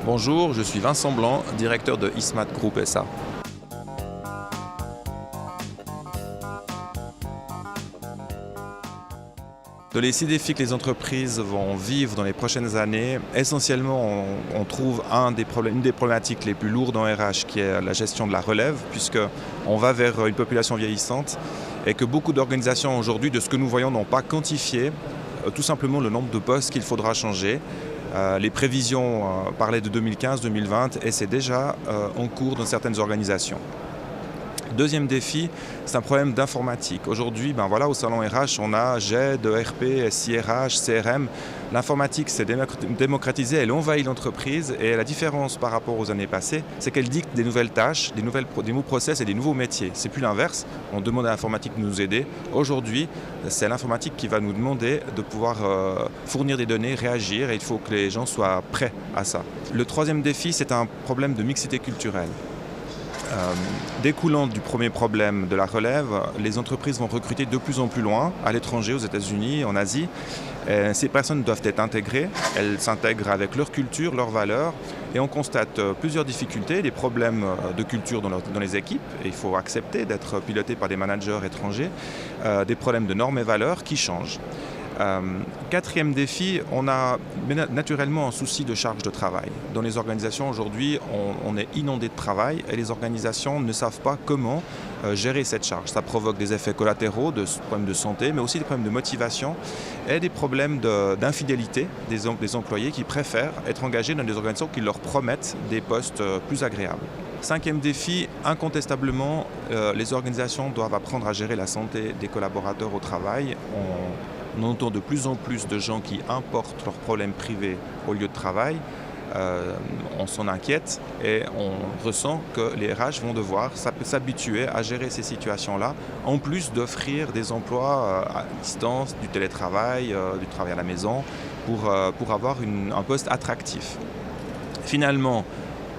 Bonjour, je suis Vincent Blanc, directeur de Ismat Group SA. Dans les 6 défis que les entreprises vont vivre dans les prochaines années, essentiellement on trouve une des problématiques les plus lourdes en RH qui est la gestion de la relève, puisqu'on va vers une population vieillissante et que beaucoup d'organisations aujourd'hui, de ce que nous voyons, n'ont pas quantifié tout simplement le nombre de postes qu'il faudra changer. Les prévisions parlaient de 2015-2020 et c'est déjà en cours dans certaines organisations. Deuxième défi, c'est un problème d'informatique. Aujourd'hui, au salon RH, on a GED, ERP, SIRH, CRM. L'informatique s'est démocratisée, elle envahit l'entreprise et la différence par rapport aux années passées, c'est qu'elle dicte des nouvelles tâches, des nouveaux process et des nouveaux métiers. C'est plus l'inverse, on demande à l'informatique de nous aider. Aujourd'hui, c'est l'informatique qui va nous demander de pouvoir fournir des données, réagir et il faut que les gens soient prêts à ça. Le troisième défi, c'est un problème de mixité culturelle. Découlant du premier problème de la relève, les entreprises vont recruter de plus en plus loin, à l'étranger, aux États-Unis, en Asie. Ces personnes doivent être intégrées, elles s'intègrent avec leur culture, leurs valeurs, et on constate plusieurs difficultés, des problèmes de culture dans les équipes, et il faut accepter d'être piloté par des managers étrangers, des problèmes de normes et valeurs qui changent. Quatrième défi, on a naturellement un souci de charge de travail. Dans les organisations aujourd'hui, on est inondé de travail et les organisations ne savent pas comment gérer cette charge. Ça provoque des effets collatéraux, des problèmes de santé, mais aussi des problèmes de motivation et des problèmes d'infidélité des employés qui préfèrent être engagés dans des organisations qui leur promettent des postes plus agréables. Cinquième défi, incontestablement, les organisations doivent apprendre à gérer la santé des collaborateurs au travail. On entend de plus en plus de gens qui importent leurs problèmes privés au lieu de travail. On s'en inquiète et on ressent que les RH vont devoir s'habituer à gérer ces situations-là, en plus d'offrir des emplois à distance, du télétravail, du travail à la maison, pour avoir un poste attractif. Finalement,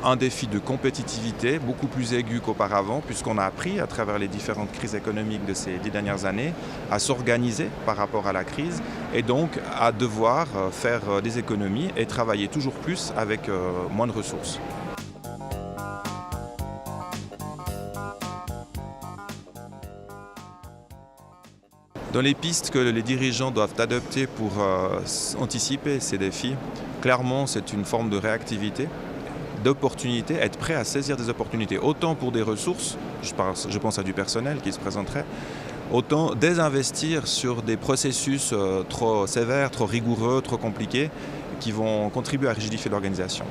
un défi de compétitivité beaucoup plus aigu qu'auparavant, puisqu'on a appris à travers les différentes crises économiques de ces 10 dernières années à s'organiser par rapport à la crise et donc à devoir faire des économies et travailler toujours plus avec moins de ressources. Dans les pistes que les dirigeants doivent adopter pour anticiper ces défis, clairement c'est une forme de réactivité, d'opportunités, être prêt à saisir des opportunités, autant pour des ressources, je pense à du personnel qui se présenterait, autant désinvestir sur des processus trop sévères, trop rigoureux, trop compliqués, qui vont contribuer à rigidifier l'organisation.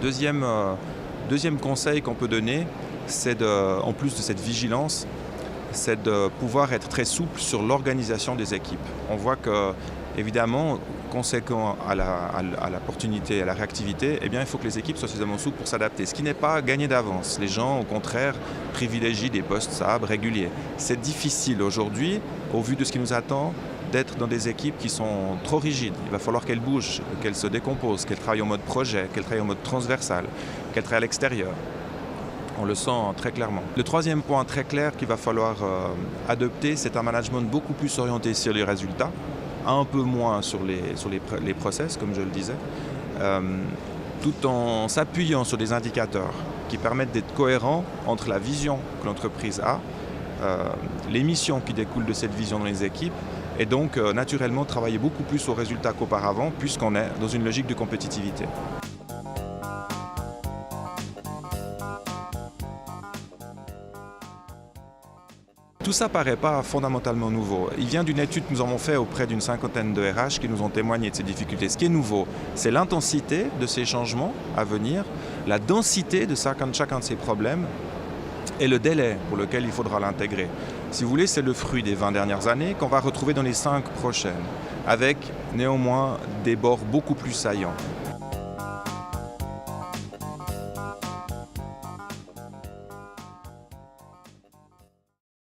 Deuxième conseil qu'on peut donner, c'est en plus de cette vigilance, c'est de pouvoir être très souple sur l'organisation des équipes. On voit que, évidemment, conséquent à l'opportunité, à la réactivité, eh bien, il faut que les équipes soient suffisamment souples pour s'adapter, ce qui n'est pas gagné d'avance. Les gens, au contraire, privilégient des postes stables, réguliers. C'est difficile aujourd'hui, au vu de ce qui nous attend, d'être dans des équipes qui sont trop rigides. Il va falloir qu'elles bougent, qu'elles se décomposent, qu'elles travaillent en mode projet, qu'elles travaillent en mode transversal, qu'elles travaillent à l'extérieur. On le sent très clairement. Le troisième point très clair qu'il va falloir adopter, c'est un management beaucoup plus orienté sur les résultats, un peu moins sur les process, comme je le disais, tout en s'appuyant sur des indicateurs qui permettent d'être cohérents entre la vision que l'entreprise a, les missions qui découlent de cette vision dans les équipes, et donc naturellement travailler beaucoup plus aux résultats qu'auparavant, puisqu'on est dans une logique de compétitivité. Tout ça ne paraît pas fondamentalement nouveau. Il vient d'une étude que nous avons faite auprès d'une cinquantaine de RH qui nous ont témoigné de ces difficultés. Ce qui est nouveau, c'est l'intensité de ces changements à venir, la densité de chacun de ces problèmes et le délai pour lequel il faudra l'intégrer. Si vous voulez, c'est le fruit des 20 dernières années qu'on va retrouver dans les 5 prochaines, avec néanmoins des bords beaucoup plus saillants.